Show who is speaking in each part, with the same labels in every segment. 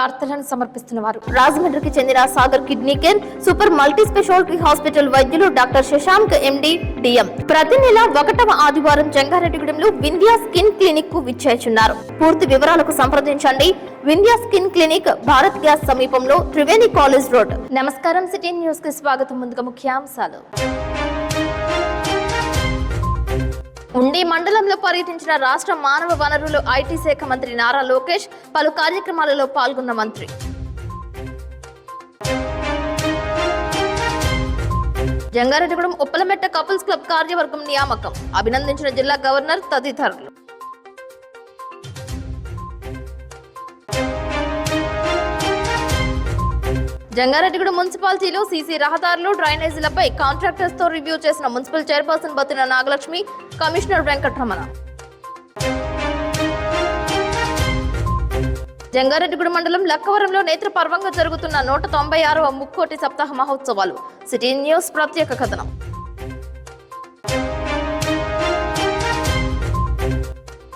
Speaker 1: వార్తలను సమర్పిస్తున్నవారు రాజమండ్రికి చెందిన Sagar kidney care super multi speciality hospital వైద్యులు డాక్టర్ శశాంక్ ఎండి డిఎం ప్రతి నెల 1వ ఆదివారం జంగారెడ్డిగూడెంలో వింధ్యా స్కిన్ క్లినిక్ కు విచ్చేస్తున్నారు. పూర్తి వివరాలకు సంప్రదించండి. Vindhya skin clinic, Bharat gas సమీపంలో, త్రివేణి కాలేజ్ రోడ్. నమస్కారం, సిటీ న్యూస్ కి స్వాగతం. ముందుగా ముఖ్యాంశాలు. ఉండి మండలంలో పర్యటించిన రాష్ట్ర మానవ వనరులు ఐటీ శాఖ మంత్రి నారా లోకేష్. పలు కార్యక్రమాలలో పాల్గొన్న మంత్రి. జంగారెడ్డిగూడెం ఉప్పలమెట్ట కపుల్స్ క్లబ్ కార్యవర్గం నియామకం అభినందించిన జిల్లా గవర్నర్ తదితరులు. జంగారెడ్డిగూడెం మున్సిపాలిటీలో సీసీ రహదారులు, డ్రైనేజీలపై కాంట్రాక్టర్స్ తో రివ్యూ చేసిన municipal chairperson Battina Nagalakshmi, commissioner Venkataramana. Jangareddygudem మండలం లక్కవరంలో నేత్రపర్వంగా జరుగుతున్న 196వ ముక్కోటి సప్తాహ మహోత్సవాలు. సిటీ న్యూస్ ప్రత్యేక కథనం.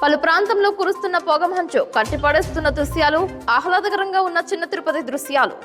Speaker 1: పలు ప్రాంతంలో కురుస్తున్న పొగమంచు, కట్టిపడేస్తున్న దృశ్యాలు, ఆహ్లాదకరంగా ఉన్న చిన్న తిరుపతి దృశ్యాలు.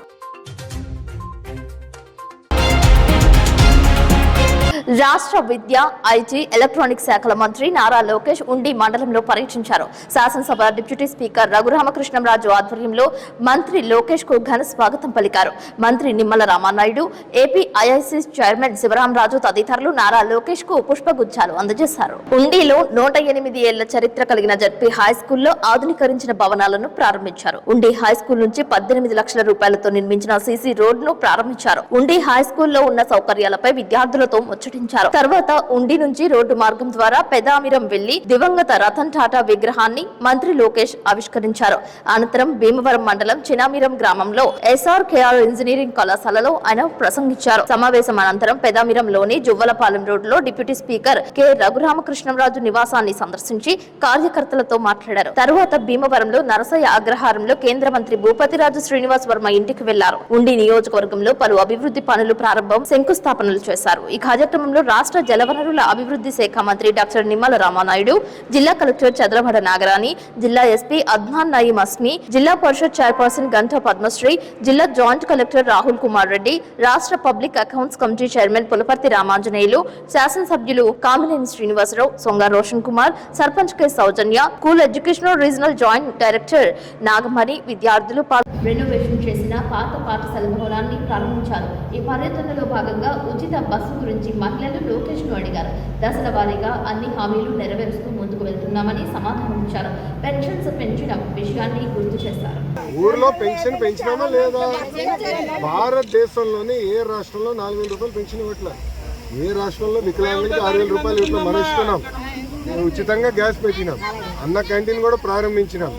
Speaker 1: రాష్ట్ర విద్య, ఐటీ, ఎలక్ట్రానిక్స్ శాఖల మంత్రి నారా లోకేష్ ఉండి మండలంలో పర్యటించారు. శాసనసభ డిప్యూటీ స్పీకర్ రఘురామకృష్ణంరాజు ఆధ్వర్యంలో మంత్రి లోకేష్ కు ఘన స్వాగతం పలికారు. మంత్రి Nimmala Ramanaidu, AP IIC chairman Sivaramaraju తదితరులు నారా లోకేష్ కు పుష్పగుచ్చాలు అందజేశారు. ఉండిలో 108 ఏళ్ల చరిత్ర కలిగిన జడ్పీ హైస్కూల్లో ఆధునీకరించిన భవనాలను ప్రారంభించారు. ఉండి హైస్కూల్ నుంచి 18 లక్షల రూపాయలతో నిర్మించిన సీసీ రోడ్ ను ప్రారంభించారు. ఉండి హైస్కూల్లో ఉన్న సౌకర్యాలపై విద్యార్థులతో ముచ్చటించారు. తర్వాత ఉండి నుంచి రోడ్డు మార్గం ద్వారా పెదామిరం వెళ్లి దివంగత రతన్ టాటా విగ్రహాన్ని మంత్రి లోకేష్ ఆవిష్కరించారు. అనంతరం భీమవరం మండలం చినామిరం గ్రామంలో SRKR ఇంజనీరింగ్ కళాశాలలో ఆయన ప్రసంగించారు. సమావేశం అనంతరం పెదామిరంలోని జువ్వలపాలెం రోడ్డులో డిప్యూటీ స్పీకర్ కె రఘురామకృష్ణంరాజు నివాసాన్ని సందర్శించి కార్యకర్తలతో మాట్లాడారు. తరువాత భీమవరంలో నరసయ్య అగ్రహారంలో కేంద్ర మంత్రి భూపతిరాజు శ్రీనివాస్ వర్మ ఇంటికి వెళ్లారు. ఉండి నియోజకవర్గంలో పలు అభివృద్ధి పనులు ప్రారంభం, శంకుస్థాపనలు చేశారు. ఈ కార్యక్రమంలో రాష్ట్ర జలవనరుల అభివృద్ధి శాఖ మంత్రి డాక్టర్ నిమ్మల రామానాయుడు, జిల్లా కలెక్టర్ చంద్రవడ నాగరాణి, జిల్లా ఎస్పీ అద్నాన్ నయీం అస్మి, జిల్లా పరిషత్ చైర్పర్సన్ గంటా పద్మశ్రీ, జిల్లా జాయింట్ కలెక్టర్ రాహుల్ కుమార్ రెడ్డి, రాష్ట్ర public accounts committee chairman Pulaparthi Ramanjaneyulu, శాసనసభ్యులు Kamineni Srinivasarao, Songa Roshan Kumar, sarpanch K Soujanya, school educational regional joint director Nagamani తదితరులు రెనోవేషన్ చేసిన పాత పాఠశాల భవనాన్ని ప్రారంభించారు. ఈ పర్యటనలో భాగంగా ఉచిత బస్సు గురించి మహిళలు లోకేష్ ను అడిగారు. దశల వారీగా అన్ని హామీలు నెరవేరుస్తూ ముందుకు వెళ్తున్నామని సమాధానమిచ్చారు. పెన్షన్స్ పెంచిన విషయాన్ని గుర్తు చేశారు.
Speaker 2: ఊర్లో పెన్షన్ పెంచినామా లేదా? భారతదేశంలోనే ఏ రాష్ట్రంలో 4,000 రూపాయలు పెన్షన్ ఇవ్వట్లే. ఏ రాష్ట్రంలో వికలాంగులకి 6,000 రూపాయలు ఇవ్వట్లే. మనం ఇస్తున్నాం. ఉచితంగా గ్యాస్ పెట్టినాం. అన్న క్యాంటీన్ కూడా ప్రారంభించినాం.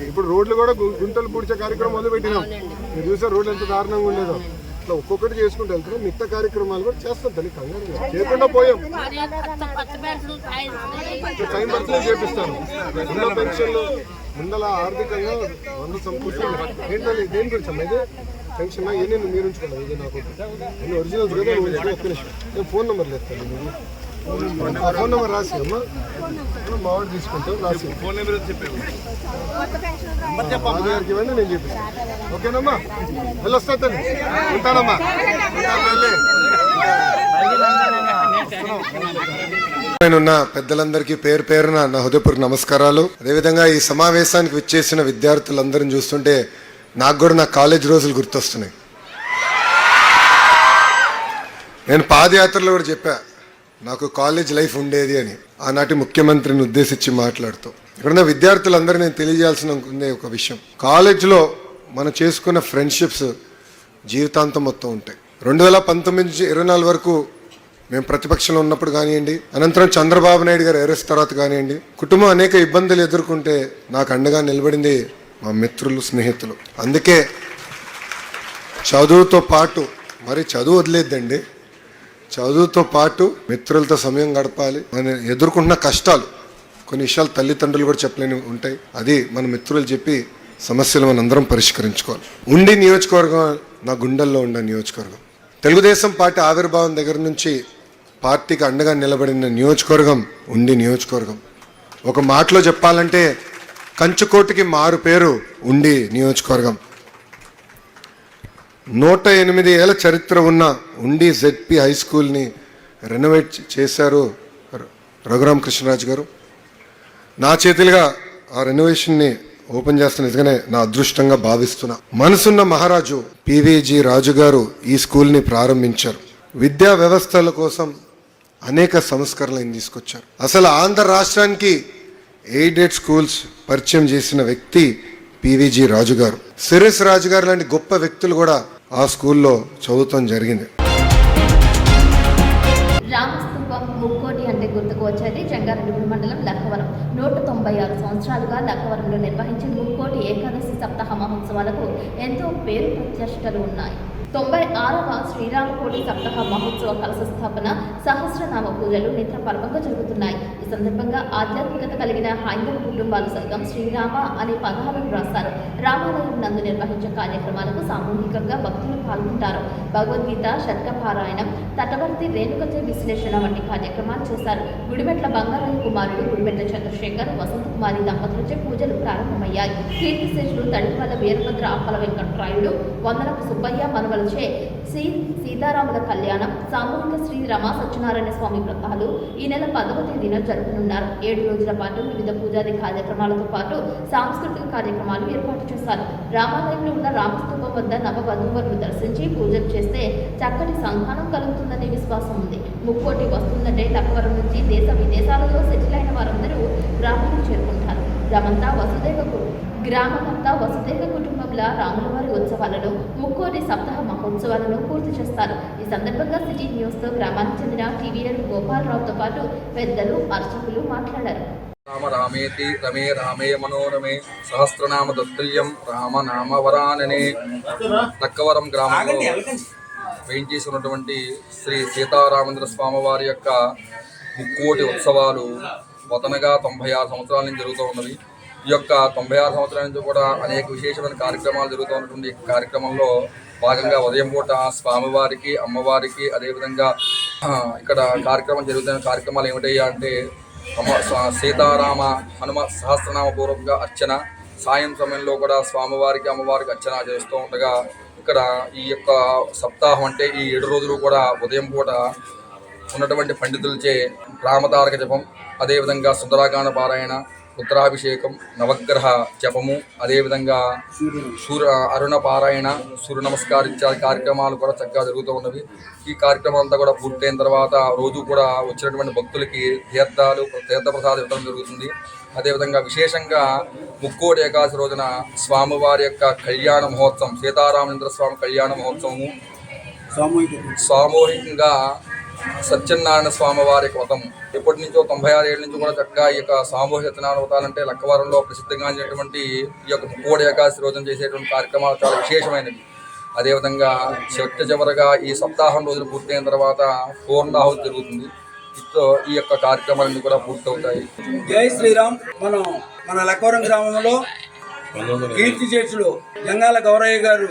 Speaker 2: ఇప్పుడు రోడ్లు కూడా గుంటలు పూడ్చే కార్యక్రమం మొదలు పెట్టినాం. మీరు చూసారు రోడ్లు ఎంత దారుణంగా ఉండేదో. ఇట్లా ఒక్కొక్కటి చేసుకుంటూ వెళ్తున్నాం. మిగతా కార్యక్రమాలు కూడా చేస్తాం. తల్లి కంగారు చేయకుండా పోయాం. టైం బర్త్లే చేపిస్తాను. ఉన్న పెన్షన్లు ముందల ఆర్థికంగా 100 సమకూర్చున్నాం. ఏంటంటే దేని గురించి అమ్మా ఇది పెన్షన్ ఎన్ని మీరు ఉంచుకోండి. ఇది నాకు అన్ని ఒరిజినల్స్ కదా ఉంచుకుని నేను ఫోన్ నెంబర్ లేదు. మీరు ఫోన్ నెంబర్ రాసి అమ్మా మావాడు తీసుకుంటాం. రాసి ఫోన్ నెంబర్ గారికి ఇవ్వండి, నేను చెప్పిస్తాను. ఓకేనమ్మా? వెళ్ళొస్తా ఉంటానమ్మా. ఉన్న పెద్దలందరికీ పేరు పేరున నా హృదయపూర్వక నమస్కారాలు. అదేవిధంగా ఈ సమావేశానికి విచ్చేసిన విద్యార్థులందరిని చూస్తుంటే నాకు కూడా నా కాలేజ్ రోజులు గుర్తొస్తున్నాయి. నేను పాదయాత్రలో కూడా చెప్పా నాకు కాలేజ్ లైఫ్ ఉండేది అని, ఆనాటి ముఖ్యమంత్రిని ఉద్దేశించి మాట్లాడుతూ. ఇక్కడున్న విద్యార్థులందరూ నేను తెలియజేయాల్సిన ఒక విషయం, కాలేజ్లో మనం చేసుకున్న ఫ్రెండ్షిప్స్ జీవితాంతం మొత్తం ఉంటాయి. 2019 నుంచి 24 వరకు మేము ప్రతిపక్షంలో ఉన్నప్పుడు కానివ్వండి, అనంతరం చంద్రబాబు నాయుడు గారు అరెస్ట్ తర్వాత కానివ్వండి, కుటుంబం అనేక ఇబ్బందులు ఎదుర్కొంటే నాకు అండగా నిలబడింది మా మిత్రులు, స్నేహితులు. అందుకే చదువుతో పాటు, మరి చదువు వదిలేద్దండి, చదువుతో పాటు మిత్రులతో సమయం గడపాలి. మనం ఎదుర్కొంటున్న కష్టాలు కొన్ని విషయాలు తల్లిదండ్రులు కూడా చెప్పలేని ఉంటాయి. అది మన మిత్రులు చెప్పి సమస్యలు మనందరం పరిష్కరించుకోవాలి. ఉండి నియోజకవర్గం నా గుండెల్లో ఉన్న నియోజకవర్గం. తెలుగుదేశం పార్టీ ఆవిర్భావం దగ్గర నుంచి పార్టీకి అండగా నిలబడిన నియోజకవర్గం ఉండి నియోజకవర్గం. ఒక మాటలో చెప్పాలంటే కంచుకోటికి మారు పేరు ఉండి నియోజకవర్గం. 108 ఏళ్ల చరిత్ర ఉన్న ఉండి జెడ్పీ హై స్కూల్ని రెనోవేట్ చేశారు రఘురామకృష్ణరాజు గారు. నా చేతులుగా ఆ రెనోవేషన్ని ఓపెన్ చేస్తున్న నిజంగానే నా అదృష్టంగా భావిస్తున్నా. మనసున్న మహారాజు పివిజి రాజు గారు ఈ స్కూల్ని ప్రారంభించారు. విద్యా వ్యవస్థల కోసం అనేక సంస్కరణలు తీసుకొచ్చారు. అసలు ఆంధ్ర రాష్ట్రానికి ఎయిడెడ్ స్కూల్స్ పరిచయం చేసిన వ్యక్తి పివిజి రాజు గారు. సిరిస్ రాజు గారు లాంటి గొప్ప వ్యక్తులు కూడా ఆ స్కూల్లో చదువుతాం జరిగింది.
Speaker 1: రామస్తూపం ముక్కోటి అంటే గుర్తుకు వచ్చేది జంగారెడ్డిగూడెం మండలం లక్కవరం. 196 సంవత్సరాలుగా లక్కవరంలో నిర్వహించిన ముక్కోటి ఏకాదశి సప్తాహ మహోత్సవాలకు ఎంతో పేరు ప్రతిష్టలు ఉన్నాయి. 96వ శ్రీరామకోటి సప్తాహ మహోత్సవ కలశ స్థాపన, సహస్రనామ పూజలు నిత్యపర్వంగా జరుగుతున్నాయి. ఈ సందర్భంగా ఆధ్యాత్మికత కలిగిన హైందవ కుటుంబాలు సైతం శ్రీరామ అనే పదాలను రాస్తారు. రామాలయం నందు నిర్వహించే కార్యక్రమాలకు సామూహికంగా భక్తులు పాల్గొంటారు. భగవద్గీత, శతకపారాయణం, తటవర్తి రేణుకథ విశ్లేషణ వంటి కార్యక్రమాలు చేశారు. గుడిమెట్ల బంగారయ్య కుమారుడు గుడిమెట్ల చంద్రశేఖర్, వసంత కుమారి దంపతులచే పూజలు ప్రారంభమయ్యాయి. కీర్తిశేషులు తడిపల్ల వీరభద్ర అప్పల వెంకట్రాయుడు, వందనపు సుబ్బయ్య మనవలచే సీతారాముల కళ్యాణం, సామూహిక శ్రీ రమా సత్యనారాయణ స్వామి వ్రతాలు ఈ నెల 10వ తేదీన జరుపునున్నారు. 7 రోజుల పాటు వివిధ పూజాది కార్యక్రమాలతో పాటు సాంస్కృతిక కార్యక్రమాలు ఏర్పాటు చేశారు. రామాలయంలో ఉన్న రామస్తూపం వద్ద నవవధూవరులు దర్శించి పూజలు చేస్తే చక్కటి సంధానం కలుగుతుందనే విశ్వాసం ఉంది. ముక్కోటి వస్తుందంటే లక్కవరం నుంచి దేశ విదేశాలలో సెటిల్ అయిన వారందరూ గ్రామానికి చేరుకుంటారు. గ్రామమంతా వసుదేవ కుటుంబంలో రాములవారి ఉత్సవాలను, ముక్కోటి సప్తాహ మహోత్సవాలను పూర్తి చేస్తారు. ఈ సందర్భంగా సిటీ న్యూస్తో గ్రామానికి చెందిన టీవీఎల్ గోపాలరావుతో పాటు పెద్దలు, అర్చకులు మాట్లాడారు.
Speaker 3: రామ రామేతి రమే రామే మనోరమే సహస్రనామ దత్తుల్యం రామనామవరాననే. లక్కవరం గ్రామంలో వేయించేసి ఉన్నటువంటి శ్రీ సీతారామేంద్ర స్వామివారి యొక్క ముక్కోటి ఉత్సవాలు మొదనగా 96 సంవత్సరాల నుంచి జరుగుతూ ఉన్నవి. ఈ యొక్క 96 సంవత్సరాల నుంచి కూడా అనేక విశేషమైన కార్యక్రమాలు జరుగుతూ ఉన్నటువంటి కార్యక్రమంలో భాగంగా ఉదయం పూట స్వామివారికి, అమ్మవారికి, అదేవిధంగా ఇక్కడ కార్యక్రమం జరుగుతున్న కార్యక్రమాలు ఏమిటయ్యా అంటే సీతారామ హనుమ సహస్రనామ పూర్వకంగా అర్చన, సాయం సమయంలో కూడా స్వామివారికి, అమ్మవారికి అర్చన చేస్తూ ఉండగా ఇక్కడ ఈ యొక్క సప్తాహం అంటే ఈ 7 రోజులు కూడా ఉదయం పూట ఉన్నటువంటి పండితులచే రామతారక జపం, అదేవిధంగా సుందరాకాండ పారాయణ, రుద్రాభిషేకం, నవగ్రహ జపము, అదేవిధంగా అరుణ పారాయణ, సూర్య నమస్కారం ఇత్యాది కార్యక్రమాలు కూడా చక్కగా జరుగుతూ ఉన్నవి. ఈ కార్యక్రమం అంతా కూడా పూర్తయిన తర్వాత రోజు కూడా వచ్చినటువంటి భక్తులకి తీర్థప్రసాదం ఇవ్వడం జరుగుతుంది. అదేవిధంగా విశేషంగా ముక్కోటి ఏకాదశి రోజున స్వామివారి యొక్క కళ్యాణ మహోత్సవం, సీతారామేంద్ర స్వామి కళ్యాణ మహోత్సవము సామూహికంగా సత్యనారాయణ స్వామి వారి వ్రతం ఎప్పటి నుంచో 96 ఏళ్ళ నుంచి కూడా చక్కగా ఈ యొక్క సామూహిక సత్యనారాయణ వ్రతాలంటే లక్కవరంలో ప్రసిద్ధంగా చేసినటువంటి ఈ యొక్క ముక్కోటి ఏకాదశి రోజున చేసేటువంటి కార్యక్రమాలు చాలా విశేషమైనవి. అదేవిధంగా చివరగా ఈ సప్తాహం రోజులు పూర్తయిన తర్వాత పూర్ణాహుతి జరుగుతుంది. ఈ యొక్క కార్యక్రమాలన్నీ కూడా పూర్తవుతాయి.
Speaker 4: జై శ్రీరామ్. మన లక్కవరం గ్రామంలో కీర్తిశేషులు జంగాల గౌరయ్య గారు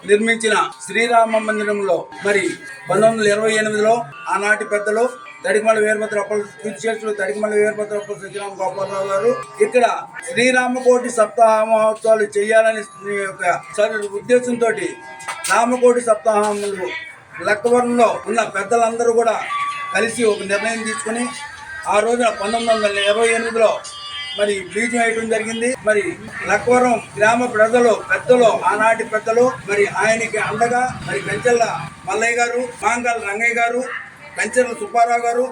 Speaker 4: నిర్మించిన శ్రీరామ మందిరంలో మరి 1928లో ఆనాటి పెద్దలు తడికమల వీరభద్ర అప్పల కీర్తిశేషులు తడికమల వీరభద్ర అప్పల సత్యనామ గోపాలరావు గారు ఇక్కడ శ్రీరామకోటి సప్తాహ మహోత్సవాలు చేయాలని ఉద్దేశంతో రామకోటి సప్తాహములు లక్కవరంలో ఉన్న పెద్దలందరూ కూడా కలిసి ఒక నిర్ణయం తీసుకుని ఆ రోజున 1928లో మరి బీజం వేయటం జరిగింది. మరి లక్కవరం గ్రామ పెద్దలు ఆనాటి పెద్దలు మరి ఆయనకి అండగా మరి కంచెల మల్లయ్య గారు, మాంగాల రంగయ్య గారు, కంచెల సుబ్బారావు గారు,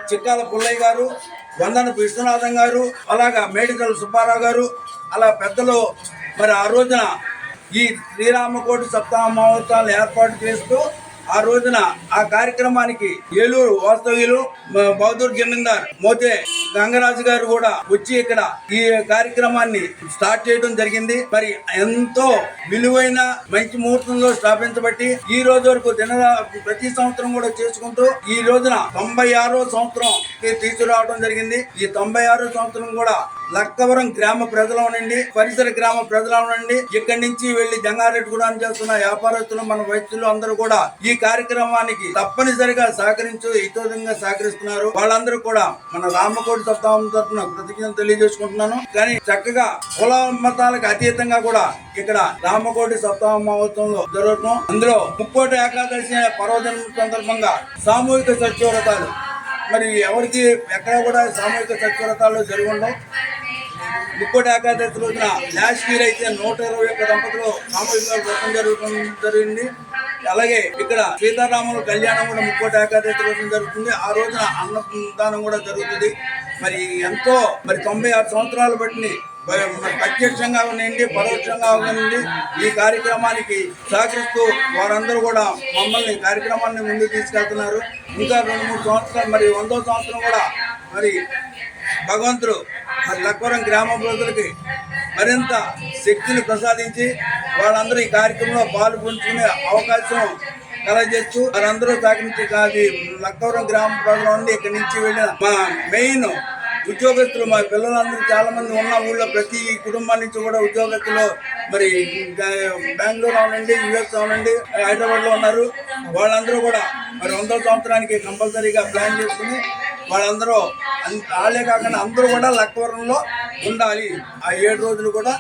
Speaker 4: చిక్కాల పుల్లయ్య గారు, వందనపు విశ్వనాథం గారు, అలాగా మేడికల సుబ్బారావు గారు, అలా పెద్దలు మరి ఆ రోజున ఈ శ్రీరామకోటి సప్తాహ మహోత్సవాలు ఏర్పాటు చేస్తూ ఆ రోజున ఆ కార్యక్రమానికి ఏలూరు వాస్తవ్యులు బౌద్ధూర్ జమీందార్ మోతే గంగరాజు గారు కూడా వచ్చి ఇక్కడ ఈ కార్యక్రమాన్ని స్టార్ట్ చేయడం జరిగింది. మరి ఎంతో విలువైన మంచి ముహూర్తంలో స్థాపించబట్టి ఈ రోజు వరకు ప్రతి సంవత్సరం కూడా చేసుకుంటూ ఈ రోజున 96వ సంవత్సరం తీసుకురావడం జరిగింది. ఈ 96వ సంవత్సరం కూడా లక్కవరం గ్రామ ప్రజలవనండి, పరిసర గ్రామ ప్రజలవనండి, ఇక్కడి నుంచి వెళ్లి జంగారెడ్డిగూడెం చేస్తున్న వ్యాపారస్తులు, మన వైద్యులు అందరూ కూడా ఈ కార్యక్రమానికి తప్పనిసరిగా హితోదంగా సహకరిస్తున్నారు. వాళ్ళందరూ కూడా మన రామకోటి సప్తాహం తరఫున కృతజ్ఞతలు తెలియజేసుకుంటున్నాను. కానీ చక్కగా కుల మతాలకు అతీతంగా కూడా ఇక్కడ రామకోటి సప్తాహ మహోత్సవంలో జరుగుతున్నాం. అందులో ముక్కోటి ఏకాదశి పర్వదినం సందర్భంగా సామూహిక సత్యవ్రతాలు, మరి ఎవరికి ఎక్కడ కూడా సామూహిక సత్యవ్రతాలు జరిగి ఉండవు. ముక్కోటి ఏకాదశి రోజున లాస్ట్ ఇయర్ అయితే 121 దంపతులు సామూహిక వ్రతం జరిగింది. అలాగే ఇక్కడ సీతారాముల కళ్యాణం కూడా ముక్కోటి ఏకాదశి రోజున జరుగుతుంది. ఆ రోజున అన్నదానం కూడా జరుగుతుంది. మరి ఎంతో 96 సంవత్సరాలు బట్టి ప్రత్యక్షంగా ఉండండి, పరోక్షంగా ఉండండి ఈ కార్యక్రమానికి సహకరిస్తూ వారందరూ కూడా మమ్మల్ని కార్యక్రమాన్ని ముందుకు తీసుకెళ్తున్నారు. ఇంకా 2-3 సంవత్సరాలు, మరి 100వ సంవత్సరం కూడా మరి భగవంతుడు మరి లక్కవరం గ్రామ ప్రజలకి మరింత శక్తిని ప్రసాదించి వాళ్ళందరూ ఈ కార్యక్రమంలో పాల్గొంచుకునే అవకాశం కలగజేస్తూ వారందరూ సహకరించి లక్కవరం గ్రామ ప్రజల నుండి ఇక్కడి నుంచి వెళ్ళిన మా మెయిన్ ఉద్యోగస్తులు, మా పిల్లలందరూ చాలా మంది ఉన్న ఊళ్ళో ప్రతి కుటుంబం నుంచి కూడా ఉద్యోగస్తులు మరి బెంగళూరు అవనండి, యుఎస్ అవనండి, హైదరాబాద్ లో ఉన్నారు. వాళ్ళందరూ కూడా మరి 100వ సంవత్సరానికి కంపల్సరీగా ప్లాన్ చేసుకుని వాళ్ళందరూ వాళ్ళే కాకుండా అందరూ కూడా లక్కవరంలో ఉండాలి. ఆ 7 రోజులు కూడా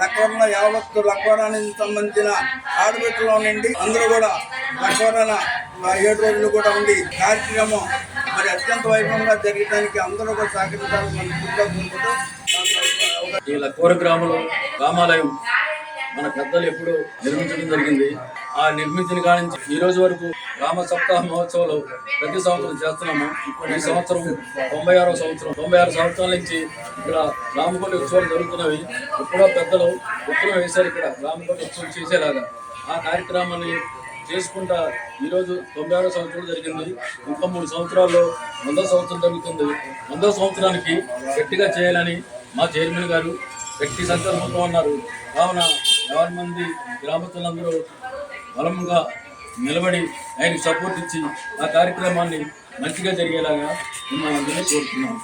Speaker 4: లక్కవరంలో యావత్తు లక్కవరానికి సంబంధించిన ఆడబిడ్డలో ఉండి అందరూ కూడా లక్కవరాన 7 రోజులు కూడా ఉండి కార్యక్రమం మరి అత్యంత వైభవంగా జరగడానికి అందరూ కూడా సహకరించాలని కోరుకుంటూ
Speaker 5: ఈ లక్కవరం గ్రామంలో రామాలయం మన పెద్దలు ఎప్పుడు నిర్మించడం జరిగింది. ఆ నిర్మించిన కాడి నుంచి ఈ రోజు వరకు రామ సప్తాహ మహోత్సవాలు ప్రతి సంవత్సరం చేస్తున్నాము. ఈ సంవత్సరం 96వ సంవత్సరం. 96 సంవత్సరాల నుంచి ఇక్కడ రామకోటి ఉత్సవాలు జరుగుతున్నవి. ఎప్పుడో పెద్దలు ఉత్సవం వేశారు ఇక్కడ రామకోటి ఉత్సవం చేసేలాగా. ఆ కార్యక్రమాన్ని చేసుకుంటా ఈరోజు 96వ సంవత్సరం జరిగింది. ఇంకా 3 సంవత్సరాల్లో 100వ సంవత్సరం జరుగుతుంది. 100వ సంవత్సరానికి గట్టిగా చేయాలని మా చైర్మన్ గారు గట్టి సంకల్పంతో ఉన్నారు. కావున 50 మంది గ్రామస్తులందరూ బలంగా నిలబడి ఆయనకు సపోర్ట్ ఇచ్చి ఆ కార్యక్రమాన్ని మంచిగా జరిగేలాగా మిమ్మల్ని అందరినీ కోరుతున్నాం.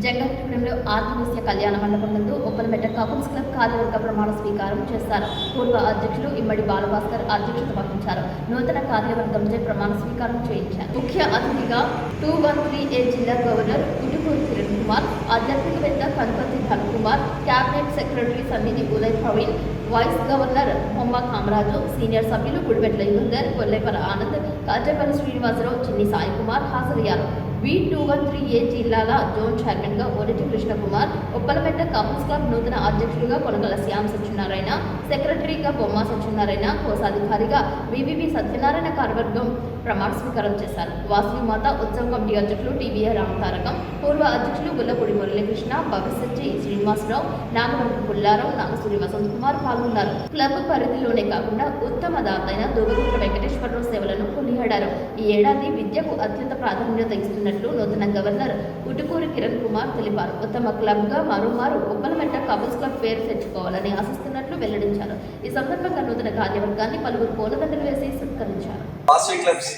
Speaker 1: జంగారెడ్డిగూడెంలో ఆంధ్రప్రదేశ్ కళ్యాణ మండపం నందు ఒప్పలమెట్ట కపుల్స్ క్లబ్ కార్యవర్గ ప్రమాణ స్వీకారం చేశారు. పూర్వ అధ్యక్షులు ఇమ్మడి బాలభాస్కర్ అధ్యక్షత వహించారు. నూతన కార్యవర్గంచే ప్రమాణ స్వీకారం చేయించారు. ముఖ్య అతిథిగా 213A జిల్లా గవర్నర్ ఉటుకూరి కిరణ్ కుమార్, ఆధ్యాత్మికవేత్త Kanuparthi Dhanakumar, cabinet secretary Sannidhi Uday Praveen, vice governor Momma Kamaraju, senior సభ్యులు గుడివెట్ల యుగంధర్, కొల్లేపర ఆనంద్, కాజేపల్లి శ్రీనివాసరావు, చిన్ని సాయి కుమార్ హాజరయ్యారు. V213A జిల్లాల జోన్ చైర్మన్ గా ఓరెడ్డి కృష్ణకుమార్, ఉప్పలమెట్ట కపుల్స్ క్లబ్ నూతన అధ్యక్షులుగా కొనగల శ్యామ్ సత్యనారాయణ, సెక్రటరీగా బొమ్మ సత్యనారాయణ, కోశాధికారిగా వివివి సత్యనారాయణ కార్యవర్గం ప్రమాణ స్వీకారం చేశారు. వాసవి మాత ఉత్సవ కమిటీ అధ్యక్షులు టీవీఆర్ రామతారకం, పూర్వ అధ్యక్షులు గుల్లపూడి మురళీకృష్ణ, భవిష్యత్జీ శ్రీనివాసరావు, నాగవరపు పుల్లారావు, నాగసూరి వసంత్ కుమార్ పాల్గొన్నారు. క్లబ్ పరిధిలోనే కాకుండా ఉత్తమ దాతైన దుర్గగుట్ల వెంకటేశ్వరరావు సేవలను కొనియాడారు. ఈ ఏడాది విద్యకు అత్యంత ప్రాధాన్యత ఇస్తున్నట్లు నూతన గవర్నర్ ఉటుకూరి కిరణ్ కుమార్ తెలిపారు. ఉత్తమ క్లబ్ గా మరోమారు ఉప్పలమెట్ట కపుల్స్ క్లబ్ పేరు తెచ్చుకోవాలని ఆశిస్తున్నట్లు వెల్లడించారు. ఈ సందర్భంగా నూతన కార్యవర్గాన్ని పలువురు పూలదండలు వేసి సత్కరించారు.
Speaker 6: వాసవి క్లబ్స్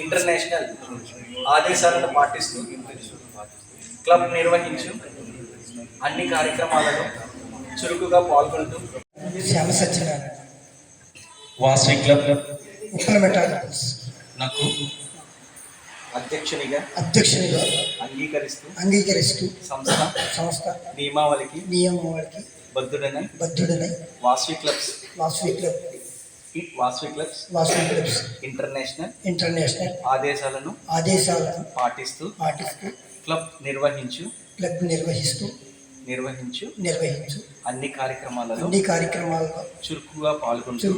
Speaker 6: ఇంటర్నేషనల్ ఆదేశాలను పాటిస్తూ క్లబ్ నిర్వహించు అన్ని కార్యక్రమాలలో చురుకుగా పాల్గొంటూ
Speaker 7: శ్యామ సత్యనారాయణ
Speaker 6: వాసవి క్లబ్
Speaker 7: ఉప్పలమెట్ట
Speaker 6: నాకు అధ్యక్షునిగా
Speaker 7: అంగీకరిస్తూ
Speaker 6: సంస్థ నియమావళికి బద్ధుడనై వాసవి క్లబ్స్ ఇంటర్నేషనల్ ఆదేశాలను పాటిస్తూ క్లబ్ నిర్వహించు అన్ని కార్యక్రమాలలో చురుకుగా పాల్గొంటూ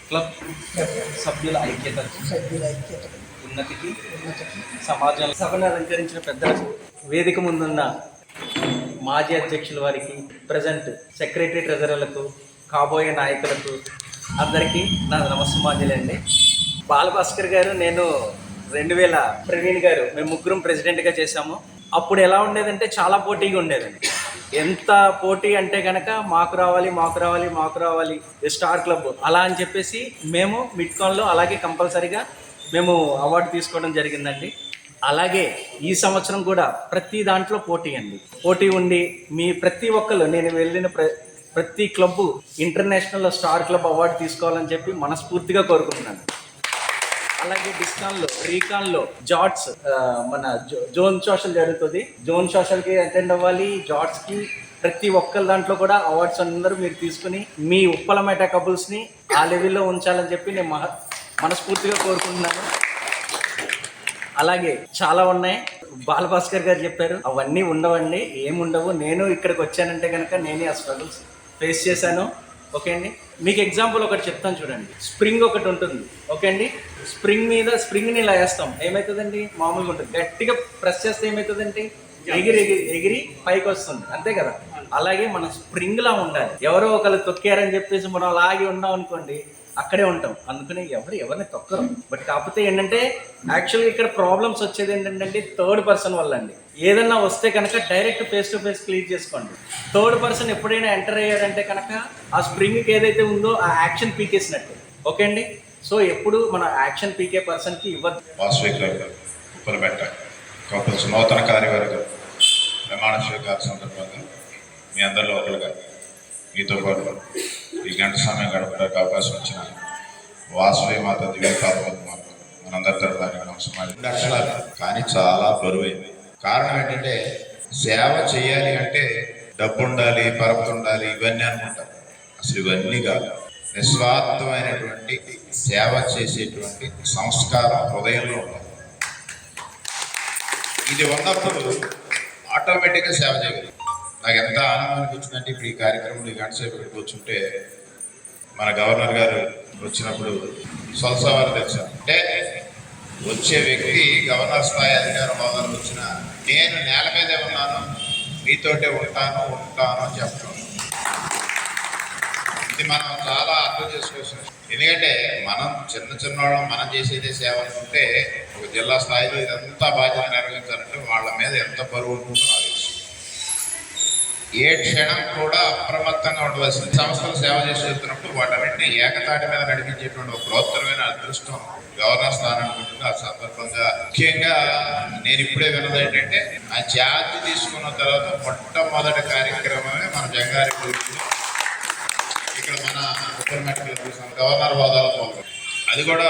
Speaker 6: క్లబ్ సభ్యుల ఐక్యత ఉన్నతికి సమాజంలో సభను అలంకరించిన పెద్దలకు, వేదిక ముందున్న మాజీ అధ్యక్షుల వారికి, ప్రజెంట్ సెక్రటరీ ట్రెజరర్లకు, కాబోయే నాయకులకు అందరికీ నా నమస్సుమాంజలండి. బాలభాస్కర్ గారు, నేను 2000 ప్రవీణ్ గారు, మేము ముగ్గురం ప్రెసిడెంట్గా చేశాము. అప్పుడు ఎలా ఉండేదంటే చాలా పోటీగా ఉండేదండి. ఎంత పోటీ అంటే కనుక మాకు రావాలి స్టార్ క్లబ్ అలా అని చెప్పేసి మేము మిడ్కాన్లో అలాగే కంపల్సరీగా మేము అవార్డు తీసుకోవడం జరిగిందండి. అలాగే ఈ సంవత్సరం కూడా ప్రతి దాంట్లో పోటీ అండి. పోటీ ఉండి మీ ప్రతి ఒక్కరు నేను వెళ్ళిన ప్రతి club international star club award తీసుకోవాలని చెప్పి మనస్ఫూర్తిగా కోరుకుంటున్నాను. అలాగే డిస్కాన్లో రీకాన్లో జాట్స్ మన జోన్ సోషల్ జరుగుతుంది. జోన్ సోషల్కి అటెండ్ అవ్వాలి. జాట్స్కి ప్రతి ఒక్కరి దాంట్లో కూడా అవార్డ్స్ అందరూ మీరు తీసుకుని మీ ఉప్పలమేట కపుల్స్ని ఆ లెవెల్లో ఉంచాలని చెప్పి నేను మనస్ఫూర్తిగా కోరుకుంటున్నాను. అలాగే చాలా ఉన్నాయి. బాలభాస్కర్ గారు చెప్పారు, అవన్నీ ఉండవండి, ఏముండవు. నేను ఇక్కడికి వచ్చానంటే కనుక నేనే ఆ స్ట్రగుల్స్ ఫేస్ చేశాను. ఓకే అండి, మీకు ఎగ్జాంపుల్ ఒకటి చెప్తాను చూడండి. స్ప్రింగ్ ఒకటి ఉంటుంది. ఓకే అండి, స్ప్రింగ్ని ఇలా వేస్తాం, ఏమవుతుందండి? మామూలుగా ఉంటుంది. గట్టిగా ప్రెస్ చేస్తే ఏమవుతుందండి? ఎగిరి పైకి వస్తుంది, అంతే కదా. అలాగే మనం స్ప్రింగ్లా ఉండాలి. ఎవరో ఒకరు తొక్కారని చెప్పేసి మనం అలాగే ఉన్నాం అనుకోండి, అక్కడే ఉంటాం. అందుకని ఎవరిని తొక్కరు. బట్ కాకపోతే ఏంటంటే యాక్చువల్గా ఇక్కడ ప్రాబ్లమ్స్ వచ్చేది ఏంటంటే థర్డ్ పర్సన్ వల్ల అండి. ఏదన్నా వస్తే కనుక direct face to face clear చేసుకోండి. థర్డ్ పర్సన్ ఎప్పుడైనా ఎంటర్ అయ్యాడంటే కనుక ఆ స్ప్రింగ్కి ఏదైతే ఉందో ఆ యాక్షన్ పీకేసినట్టు. ఓకే అండి, సో ఎప్పుడు మన యాక్షన్ పీకే పర్సన్కి ఇవ్వద్దు.
Speaker 8: ఉప్పలమేట కపుల్స్ నూతన కార్యవర్గం ప్రమాణ స్వీకార సందర్భంగా మీ అందరిలో ఒకరుగా మీతో పాటు ఈ గంట సమయం గడపడానికి అవకాశం వచ్చిన వాసవి మాత దివ్యపాదవత్ మనందరి తరఫున నమస్కారం. 2 అక్షరాలు కానీ చాలా బరువైంది. కారణం ఏంటంటే సేవ చేయాలి అంటే డబ్బు ఉండాలి, పరపతి ఉండాలి, ఇవన్నీ అనుకుంటారు. అసలు ఇవన్నీ కాదు. నిస్వార్థమైనటువంటి సేవ చేసేటువంటి సంస్కారం హృదయంలో ఉండాలి. ఇది ఉన్నప్పుడు ఆటోమేటిక్గా సేవ చేయగలరు. నాకు ఎంత ఆనందం అనిపించిందంటే ఇప్పుడు ఈ కార్యక్రమంలో ఈ గంట సేపు ఇక్కడికి వచ్చుంటే మన గవర్నర్ గారు వచ్చినప్పుడు సొలసవారు తెచ్చారు. అంటే వచ్చే వ్యక్తి గవర్నర్ స్థాయి అధికార హోదాలో వచ్చిన నేను నేల మీదే ఉన్నాను, మీతోటే ఉంటాను అని చెప్పడం, ఇది మనం చాలా అర్థం చేసుకోవచ్చు. ఎందుకంటే మనం చిన్నవాళ్ళం మనం చేసేదే సేవ అనుకుంటే ఒక జిల్లా స్థాయిలో ఇదంతా బాధ్యత నిర్వహించాలంటే వాళ్ళ మీద ఎంత బరువు ఉంటుందో నాకు తెలుసు. ఏ క్షణం కూడా అప్రమత్తంగా ఉండవలసింది. సంస్థలు సేవ చేసి వెళ్తున్నప్పుడు వాటన్నింటినీ ఏకతాటి మీద నడిపించేటువంటి ఒక బృహత్తరమైన అదృష్టం గవర్నర్ స్థానానికి ఉంటుంది. ఆ సందర్భంగా ముఖ్యంగా నేను ఇప్పుడే విన్నది ఏంటంటే ఆ ఛార్జ్ తీసుకున్న తర్వాత మొట్టమొదటి కార్యక్రమమే మన జంగారి పొలిటిలో ఇక్కడ మన ఉప్పలమేట గవర్నర్ హోదాలో పోతాం. అది కూడా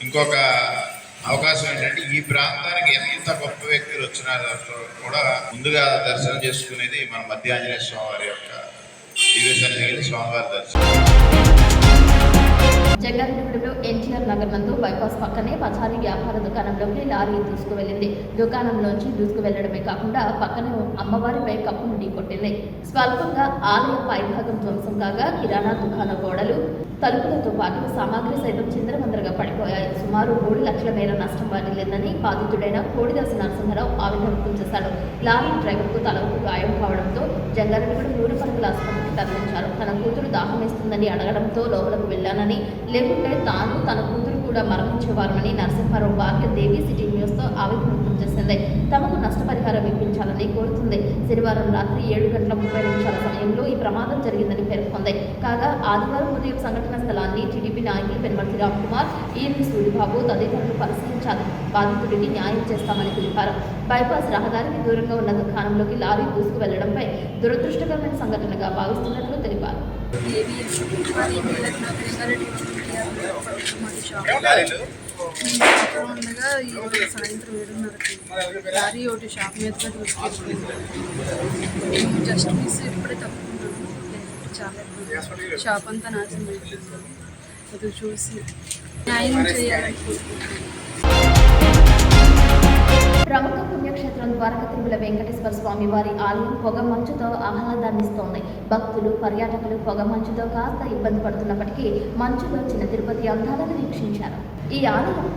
Speaker 8: ఇంకొక అవకాశం ఏంటంటే ఈ ప్రాంతానికి ఎంత గొప్ప వ్యక్తులు వచ్చినా కూడా ముందుగా దర్శనం చేసుకునేది మన మధ్య ఆంజనేయ స్వామి వారి యొక్క దివ్యసన్నిధికి వెళ్ళి స్వామివారి దర్శనం.
Speaker 1: జంగారెడ్డిగూడెంలో ఎన్టీఆర్ నగర్ నందు బైపాస్ పక్కనే పచారీ వ్యాపార దుకాణంలోకి లారీ దూసుకువెళ్లింది. దుకాణంలోంచి దూసుకువెళ్లడమే కాకుండా పక్కనే అమ్మవారిపై కప్పును ఢీకొట్టింది. స్వల్పంగా ఆలయ పైభాగం ధ్వంసం కాగా కిరాణా దుకాణ గోడలు, తలుపులతో పాటు సామాగ్రి సైతం చిందరవందరగా పడిపోయాయి. సుమారు 3 లక్షల మేర నష్టం వాటిల్లిందని బాధితుడైన కోడిదాసు నరసింహారావు ఆవేదన వ్యక్తం చేశాడు. లారీ డ్రైవర్కు తలకు గాయం కావడంతో జంగారెడ్డిగూడెం 3 పరుగుల ఆసుపత్రికి తరలించారు. తన కూతురు దాహం వేస్తుందని అడగడంతో లోపలకు వెళ్లానని, లేకుంటే తాను తన కూతురు కూడా మరణించేవారని నరసింహారావు భార్య దేవి సిటీ న్యూస్తో ఆవేదన వ్యక్తం చేసింది. తమకు నష్టపరిహారం ఇప్పించాలని కోరుతుంది. శనివారం రాత్రి 7:30 సమయంలో ఈ ప్రమాదం జరిగిందని పేర్కొంది. కాగా ఆదివారం ఉదయం సంఘటన స్థలాన్ని టీడీపీ నాయకులు పెనుమర్తి రామ్కుమార్, ఈఎన్వి సూరిబాబు తదితరులు పరిశీలించారు. బాధితుడికి న్యాయం చేస్తామని తెలిపారు. బైపాస్ రహదారికి దూరంగా ఉన్న దుకాణంలోకి లారీ దూసుకు వెళ్లడంపై దురదృష్టకరమైన సంఘటనగా భావిస్తున్నట్లు తెలిపారు.
Speaker 9: ఉండగా ఈరోజు సాయంత్రం 7:30 లారీ ఒకటి షాప్ మీద దూసుకెళ్ళిపోయింది. జస్ట్ మిస్ ఇప్పుడే తప్పుకుంటున్నాను. చాలా షాప్ అంతా నాశనం అయిపోతుంది. అది చూసి న్యాయం చేయాలని కోరుకుంటున్నాను.
Speaker 1: ప్రముఖ పుణ్యక్షేత్రం ద్వారక తిరుమల వెంకటేశ్వర స్వామి వారి ఆలయం పొగ మంచుతో ఆహ్లాదాన్నిస్తోంది. భక్తులు, పర్యాటకులు పొగ మంచుతో కాస్త ఇబ్బంది పడుతున్నప్పటికీ మంచులో చిన్న తిరుపతి అందాలను వీక్షించారు. ఈ ఆలయం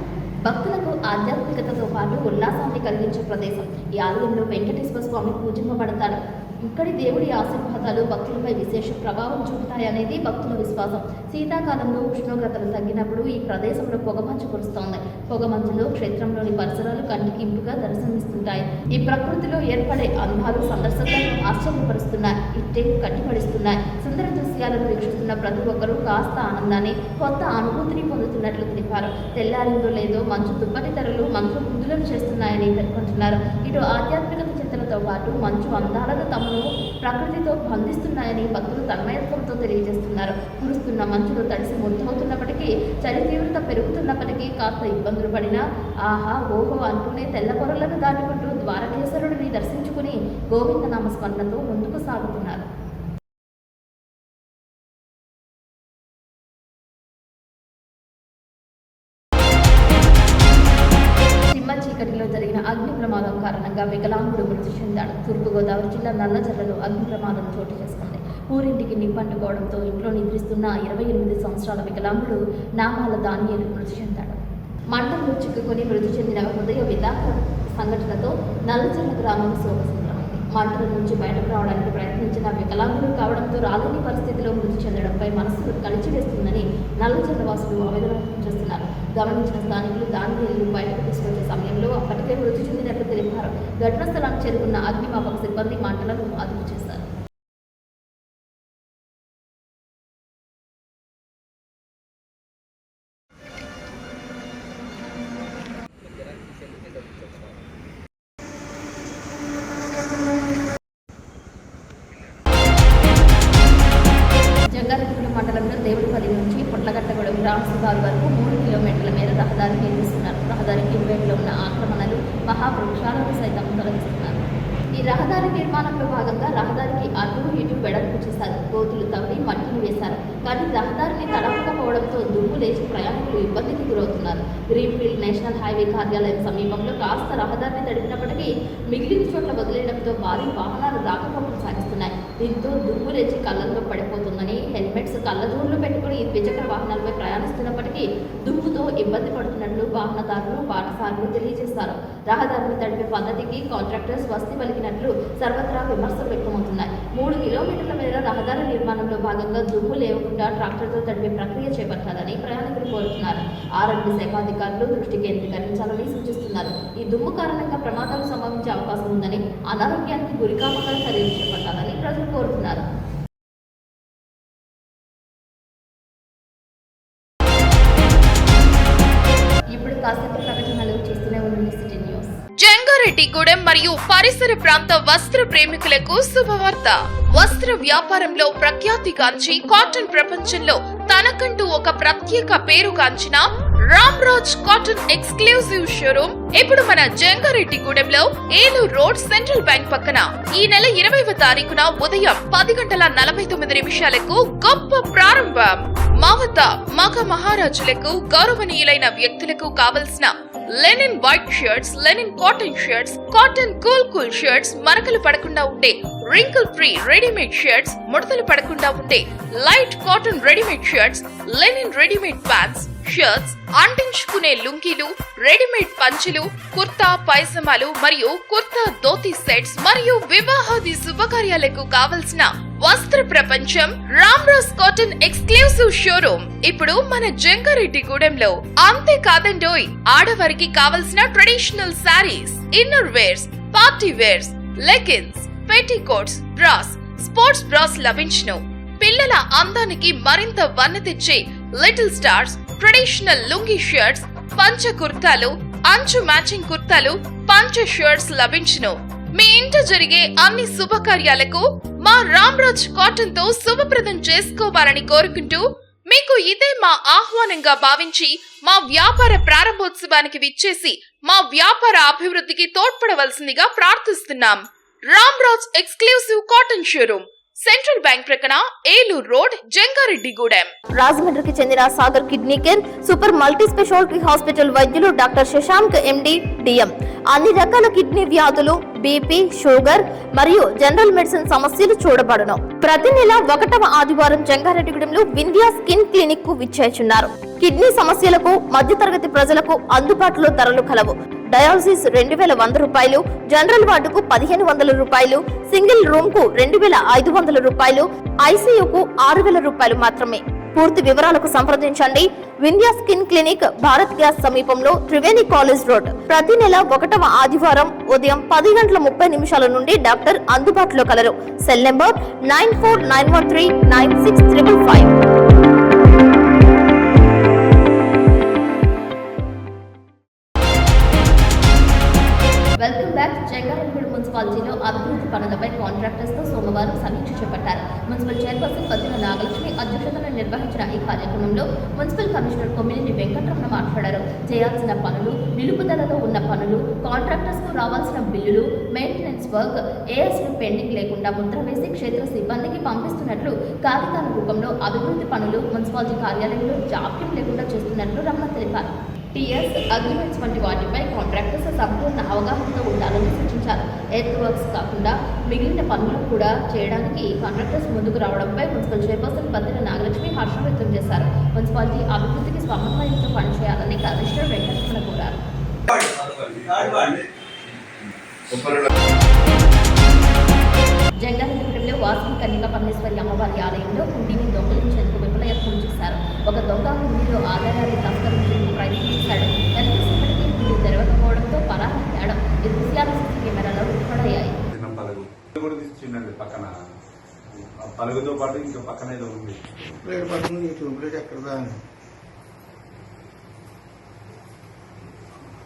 Speaker 1: భక్తులకు ఆధ్యాత్మికతతో పాటు ఉల్లాసాన్ని కలిగించే ప్రదేశం. ఈ ఆలయంలో వెంకటేశ్వర స్వామి పూజింపబడతాడు. ఇక్కడి దేవుడి ఆశీర్వాదాలు భక్తులపై విశేష ప్రభావం చూపుతాయనేది భక్తుల విశ్వాసం. శీతాకాలంలో ఉష్ణోగ్రతలు తగ్గినప్పుడు ఈ ప్రదేశంలో పొగమంచు కురుస్తోంది. పొగమంచులో క్షేత్రంలోని పరిసరాలు కంటికి ఇంపుగా దర్శనమిస్తుంటాయి. ఈ ప్రకృతిలో ఏర్పడే అందాలు సందర్శకులను ఆశ్చర్యపరుస్తున్నాయి, ఇట్టే కట్టిపడిస్తున్నాయి. సుందర దృశ్యాలను వీక్షిస్తున్న ప్రతి ఒక్కరూ కాస్త ఆనందాన్ని, కొత్త అనుభూతిని పొందుతున్నట్లు తెలిపారు. తెల్లారిందో లేదో మంచు దుప్పటి ధరలు మంచు ముద్దులను చేస్తున్నాయని పేర్కొంటున్నారు. ఇటు ఆధ్యాత్మికత చింతనతో పాటు మంచు అందాలను తమను ప్రకృతితో బంధిస్తున్నాయని భక్తులు తన్మయత్వంతో తెలియజేస్తున్నారు. కురుస్తున్న మంచులో తడిసి ముద్దవుతున్నప్పటికీ చలి తీవ్రత పెరుగుతున్నప్పటికీ కాస్త ఇబ్బందులు పడినా ఆహా ఓహో అంటూనే తెల్ల పొరలను దాటుకుంటూ ద్వారకేశ్వరుడిని దర్శించుకుని గోవింద నామస్మరణతో ముందుకు సాగుతున్నారు. చీకటిలో జరిగిన అగ్ని ప్రమాదం కారణంగా వికలాంగుడు మృతి చెందాడు. తూర్పుగోదావరి జిల్లా నల్లజర్లలో అగ్ని ప్రమాదం చోటు చేసుకుంది. ఊరింటికి నిప్పంటుకోవడంతో ఇంట్లో నిద్రిస్తున్న 28 సంవత్సరాల వికలాంగుడు నామాల దానియేలు మృతి చెందాడు. మంటల్లో చిక్కుకొని మృతి చెందిన హృదయ విదాక సంఘటనతో నల్లజర్ల గ్రామం శోకసంద్రమైంది. మంటల నుంచి బయటకు రావడానికి ప్రయత్నించిన వికలాంగులు కావడంతో రాలేని పరిస్థితిలో మృతి చెందడంపై మనస్సును కలిచివేస్తుందని నల్లజర్ల వాసులు ఆవేదన వ్యక్తం చేస్తున్నారు. గమనించిన స్థానికులు దానియేలు బయటకు తీసుకొచ్చే సమయంలో అప్పటికే మృతి చెందినట్లు తెలిపారు. ఘటనా స్థలానికి చేరుకున్న అగ్నిమాపక సిబ్బంది మంటలను అదుపు చేశారు. జంగారెడ్డిగూడెం మండలంలో దేవుడిపల్లి నుంచి పొట్లగట్టగూడెం గ్రామ శివారు వరకు 3 కిలోమీటర్ల మేర రహదారి నిర్మిస్తున్నారు. రహదారికి ఇరువైపులో ఉన్న ఆక్రమణలు, మహావృక్షాలను సైతం తొలగిస్తున్నారు. ఈ రహదారి నిర్మాణంలో భాగంగా రహదారికి అటు ఇటు వెడల్పు చేశారు. గోతులు తవ్వి మట్టిని వేశారు. కానీ రహదారిని తడవకపోవడంతో దుమ్ము లేచి ప్రయాణికులు ఇబ్బందికి గురవుతున్నారు. గ్రీన్ఫీల్డ్ నేషనల్ హైవే కార్యాలయం సమీపంలో కాస్త రహదారిని తడిపినప్పటికీ మిగిలిన చోట్ల వదిలేయడంతో భారీ వాహనాలు రాకపోకలు సాగిస్తున్నాయి. దీంతో దుమ్ము లేచి కళ్ళల్లో పడిపోతుందని హెల్మెట్స్ కళ్ళజోళ్లు పెట్టుకుని ద్విచక్ర వాహనాలపై ప్రయాణిస్తున్నప్పటికీ దుమ్ముతో ఇబ్బంది పడుతున్నట్లు వాహనదారులు, బాటసారులు తెలియజేశారు. రహదారిని తడిపే పద్ధతికి కాంట్రాక్టర్స్ వస్తి పలికినట్లు సర్వత్రా విమర్శలు వ్యక్తమవుతున్నాయి. 3 కిలోమీటర్ల మేర రహదారి నిర్మాణంలో భాగంగా దుమ్ము లేకుండా ట్రాక్టర్తో తడిపే ప్రక్రియ చేపట్టాలని ప్రయాణికులు కోరుతున్నారు. ఆరోగ్య శాఖ అధికారులు దృష్టి కేంద్రీకరించాలని సూచిస్తున్నారు. ఈ దుమ్ము కారణంగా ప్రమాదాలు సంభవించే అవకాశం ఉందని, అనారోగ్యానికి గురికాకుండా చర్యలు చేపట్టాలని ప్రజలు కోరుతున్నారు. ఇప్పుడు కాసేపు ప్రకటనలు చేస్తూనే ఉండండి సిటీ న్యూస్.
Speaker 10: జంగారెడ్డిగూడెం మరియు పరిసర ప్రాంత వస్త్ర ప్రేమికులకు శుభవార్త. వస్త్ర వ్యాపారంలో ప్రఖ్యాతిగాంచి కాటన్ ప్రపంచంలో తనకంటూ ఒక ప్రత్యేక పేరుగాంచిన రామ్రాజ్ కాటన్ ఎక్స్క్లూజివ్ షోరూమ్ ఇప్పుడు మన జంగారెడ్డిగూడెంలో ఏలూరు రోడ్ సెంట్రల్ బ్యాంక్ పక్కన ఈ నెల 20వ తారీఖున ఉదయం 10:49 గొప్ప ప్రారంభం. మా వద్ద మగ మహారాజులకు, గౌరవనీయులైన వ్యక్తులకు కావలసిన linen white shirts, linen cotton shirts, cotton cool shirts, మరకలు పడకుండా ఉండే రింకిల్ ఫ్రీ రెడీమేడ్ షర్ట్స్, ముడతలు పడకుండా ఉండే light cotton readymade shirts, linen readymade pants, shirts, అంటించుకునే లుంగీలు, రెడీమేడ్ పంచెలు, కుర్తా పైజమాలు మరియు కుర్తా ధోతి సెట్స్ మరియు వివాహాది శుభకార్యాలకు కావలసిన వస్త్ర ప్రపంచం రామ్రాజ్ కాటన్ ఎక్స్క్లూజివ్ షోరూమ్ ఇప్పుడు మన జంగారెడ్డిగూడెంలో. అంతేకాదండోయ్, ఆడవారికి కావలసిన traditional saris, inner wears, party wears, leggings, petticoats, bras, sports bras లభించును. పిల్లల అందానికి మరింత వన్నె తెచ్చే little stars traditional lungi shirts, పంచ కుర్తాలు, అంచు మ్యాచింగ్ కుర్తాలు, పంచ షర్ట్స్ లభించును. మీ ఇంట జరిగే అన్ని శుభకార్యాలకు మా రామ్రాజ్ కాటన్ తో శుభప్రదం చేసుకోవాలని కోరుకుంటూ మీకు ఇదే మా ఆహ్వానంగా భావించి మా వ్యాపార ప్రారంభోత్సవానికి విచ్చేసి మా వ్యాపార అభివృద్ధికి తోడ్పడవలసిందిగా ప్రార్థిస్తున్నాం. Ramraj exclusive cotton showroom, central bank ప్రక్కన, ఏలూరు రోడ్, జంగారెడ్డిగూడెం.
Speaker 1: రాజమండ్రికి చెందిన Sagar kidney care super multi speciality hospital వైద్యులు డాక్టర్ శశాంక్ ఎండి డిఎం అన్ని రకాల కిడ్నీ వ్యాధులు, బీపీ, షుగర్ మరియు జనరల్ మెడిసిన్ సమస్యలు చూడబడును. ప్రతి నెల 1వ ఆదివారం జంగారెడ్డిగూడెంలో వింధ్యా స్కిన్ క్లినిక్ కు విచ్చేస్తున్నారు. కిడ్నీ సమస్యలకు మధ్యతరగతి ప్రజలకు అందుబాటులో ధరలు కలవు. డయాలసిస్ 2100 రూపాయలు, జనరల్ వార్డుకు 1500 రూపాయలు, సింగిల్ రూమ్ కు 2500 రూపాయలు, ఐసీయూకు 6000 రూపాయలు మాత్రమే. పూర్తి వివరాలకు సంప్రదించండి. Vindhya skin clinic, Bharat gas సమీపంలో, త్రివేణి కాలేజ్ రోడ్. ప్రతి నెల 1వ ఆదివారం ఉదయం 10:30 నుండి డాక్టర్ అందుబాటులో కలరు. Cell number 9491396555. మున్సిపాలిటీలో అభివృద్ధి పనులపై కాంట్రాక్టర్స్ తో సోమవారం సమీక్ష చేపట్టారు. మున్సిపల్ చైర్పర్సన్ పత్తిన నాగలక్ష్మి అధ్యక్షతన నిర్వహించిన ఈ కార్యక్రమంలో మున్సిపల్ కమిషనర్ కొమ్మినేని వెంకటరమణ మాట్లాడారు. చేయాల్సిన పనులు, నిలుపుదలలో ఉన్న పనులు, కాంట్రాక్టర్స్ కు రావాల్సిన బిల్లులు, మెయింటెనెన్స్ వర్క్, ఏఎస్లు పెండింగ్ లేకుండా ముద్ర వేసి క్షేత్ర సిబ్బందికి పంపిస్తున్నట్లు, కాగితాల రూపంలో అభివృద్ధి పనులు మున్సిపాలిటీ కార్యాలయంలో జాప్యం లేకుండా చేస్తున్నట్లు రమణ తెలిపారు. టీఎస్ అగ్రిమెంట్స్ వంటి వాటిపై కాంట్రాక్టర్స్ సంపూర్ణ అవగాహనతో ఉండాలని సూచించారు. ఎర్త్ వర్క్స్ కాకుండా మిగిలిన పనులు కూడా చేయడానికి కాంట్రాక్టర్స్ ముందుకు రావడంపై మున్సిపల్ చైర్పర్సన్ పత్తిన నాగలక్ష్మి హర్షం వ్యక్తం చేశారు. మున్సిపాలిటీ అభివృద్ధికి సమన్వయంతో పనిచేయాలని కమిషనర్ వెంకటరమణ కోరారు. జంగారెడ్డిగూడెంలో వాసవి కన్యకా పరమేశ్వరి అమ్మవారి ఆలయంలో హుండీని దొంగిలించేందుకు విఫలయత్నం చేశారు. ఒక దొంగ హుండీలో ఆదాయాన్ని తస్కరించేందుకు ప్రయత్నించాడు. కనిపించినప్పటికీ హుండీ తెరవకపోవడంతో పరారయ్యాడు. ఈ దృశ్యాలు సీసీ కెమెరాలో రికార్డయ్యాయి.
Speaker 11: పక్కన పలుగుతో పాటు ఇంకా పక్కన ఏదో ఉంది.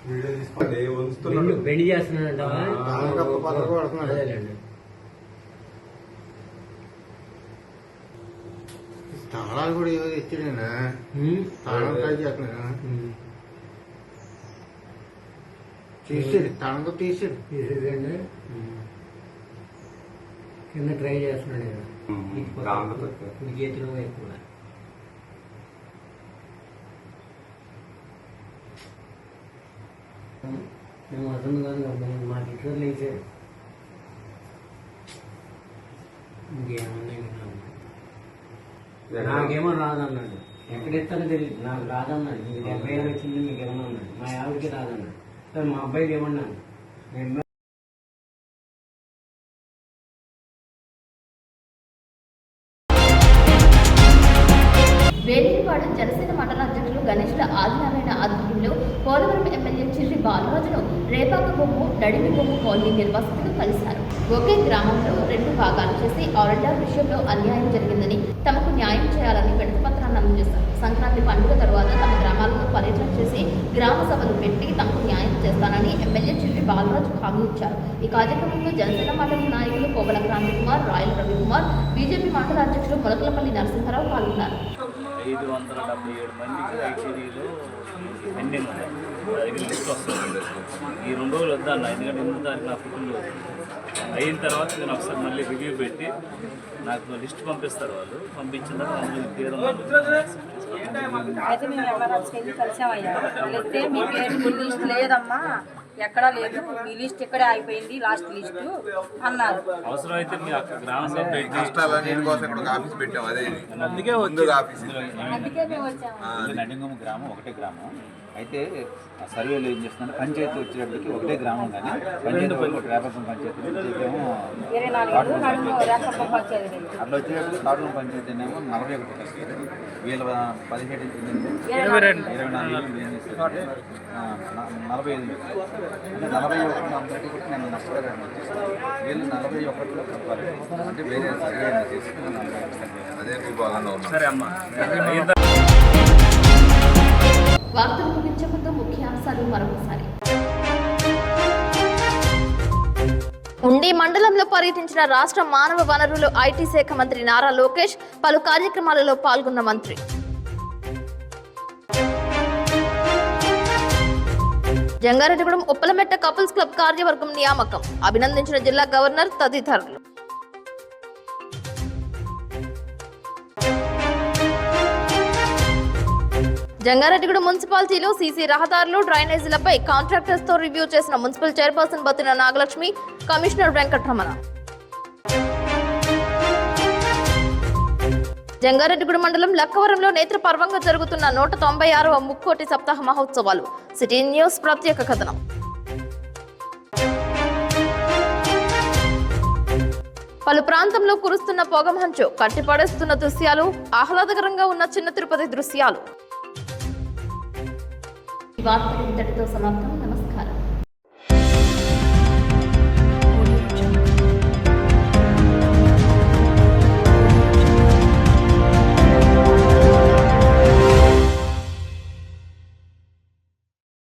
Speaker 11: వీడియో తీసుకోండి.
Speaker 12: పెళ్లి చేస్తున్నాడు.
Speaker 11: తాళాలు కూడా ఏదో తెచ్చాడేనా? తాళం ట్రై చేస్తున్నా. తీసాడు, తాళంతో తీసాడు.
Speaker 12: తీసేదండి కింద ట్రై చేస్తున్నాడు. చేతిలో ఎక్కువ మేము అతను కానీ మాకు ఇట్లా లేచాడు. ఇంకేమన్నా నాకేమో రాదన్నాడు. ఎక్కడెత్తానో తెలియదు, నాకు రాదన్నాడు. మీకు 70,000 వచ్చింది, మీకు ఏమన్నా ఉన్నాడు. మా ఆవిడకి రాదన్నాడు. సరే మా అబ్బాయికి ఏమన్నాను.
Speaker 1: వేలిపాడు జనసేన మండల అధ్యక్షులు గణేష్ల ఆదినారాయణ ఆధ్వర్యంలో పోలవరం ఎమ్మెల్యే చిర్రి బాలరాజును రేపాక బొమ్ము, నడిమి బొమ్ము కాలనీ నిర్వాసితులు కలిశారు. ఒకే గ్రామంలో 2 భాగాలు చేసి ఆర్డర్ విషయంలో అన్యాయం జరిగిందని, తమకు న్యాయం చేయాలని వినతిపత్రాన్ని అందజేశారు. సంక్రాంతి పండుగ తర్వాత తమ గ్రామాలను పర్యటన చేసి గ్రామ సభలు పెట్టి తమకు న్యాయం చేస్తానని ఎమ్మెల్యే చిర్రి బాలరాజు హామీ ఇచ్చారు. ఈ కార్యక్రమంలో జనసేన మండల నాయకులు కోవల క్రాంతికుమార్, రాయల్ రవికుమార్, బీజేపీ మండల అధ్యక్షులు మొలకలపల్లి నరసింహారావు పాల్గొన్నారు.
Speaker 5: 577 మందికి ఐటీడీలో పెండింగ్ ఉన్నాయి. దగ్గర లిస్ట్ వస్తుంది. ఈ 2 రోజులు వద్దన్న, ఎందుకంటే 8వ తారీఖు నా పుట్టినరోజు అయిన తర్వాత నేను ఒకసారి మళ్ళీ రివ్యూ పెట్టి నాకు లిస్ట్ పంపిస్తారు. వాళ్ళు పంపించిన తర్వాత అందులో పేరు
Speaker 9: అయితే మేము ఎంఆర్ఆర్స్కి వెళ్ళి కలిసామయ్యా. వెళితే మీ పేరు లిస్ట్ లేదమ్మా, ఎక్కడా లేదు, మీ లిస్ట్ ఇక్కడే అయిపోయింది, లాస్ట్ లిస్టు అన్నారు.
Speaker 5: అవసరం అయితే మీ అక్కడ గ్రామ సభ
Speaker 11: ఆఫీస్ పెట్టాం. అదే
Speaker 5: అందుకే
Speaker 9: అందుకే మేము వచ్చాము.
Speaker 12: నడింగం గ్రామం ఒకటే గ్రామం. అయితే ఆ సర్వేలో ఏం చేస్తున్నారు, పంచాయతీ వచ్చేటప్పటికి ఒకటే గ్రామం, కానీ పంచాయతీ రేపకం పంచాయతీ అట్లా వచ్చేటప్పుడు కాటూరు పంచాయతీ ఏమో 41 వస్తుంది. వీళ్ళ 17 24 ఏం చేస్తారు 45 అంటే 41 అందరికీ కూడా నేను నష్టపరిహారం వచ్చేస్తాను. వీళ్ళు 41లో తప్పాలి అంటే వేరే సర్వే చేసుకుని అదే
Speaker 5: సరే అమ్మా.
Speaker 1: వార్తలు ముగించే ముందు ముఖ్యాంశాలు మరొకసారి. ఉండి మండలంలో పర్యటించిన రాష్ట్ర మానవ వనరులు ఐటీ శాఖ మంత్రి నారా లోకేష్. పలు కార్యక్రమాలలో పాల్గొన్న మంత్రి. జంగారెడ్డిగూడెం ఉప్పలమెట్ట కపుల్స్ క్లబ్ కార్యవర్గం నియామకం. అభినందించిన జిల్లా గవర్నర్ తదితరులు. జంగారెడ్డిగూడెం మున్సిపాలిటీలో సీసీ రహదారులు, డ్రైనేజీలపై కాంట్రాక్టర్స్ తో రివ్యూ చేసిన municipal chairperson Pattina Nagalakshmi, commissioner Venkataramana. Jangareddygudem మండలం లక్కవరంలో నేత్రపర్వంగా జరుగుతున్న 196వ ముక్కోటి సప్తాహ మహోత్సవాలు. సిటీ న్యూస్ ప్రత్యేక కథనం. పలు ప్రాంతంలో కురుస్తున్న పొగమంచు, కట్టిపడేస్తున్న దృశ్యాలు, ఆహ్లాదకరంగా ఉన్న చిన్న తిరుపతి దృశ్యాలు. ఈ వార్తలు ఇంతటితో సమాప్తం. నమస్కారం.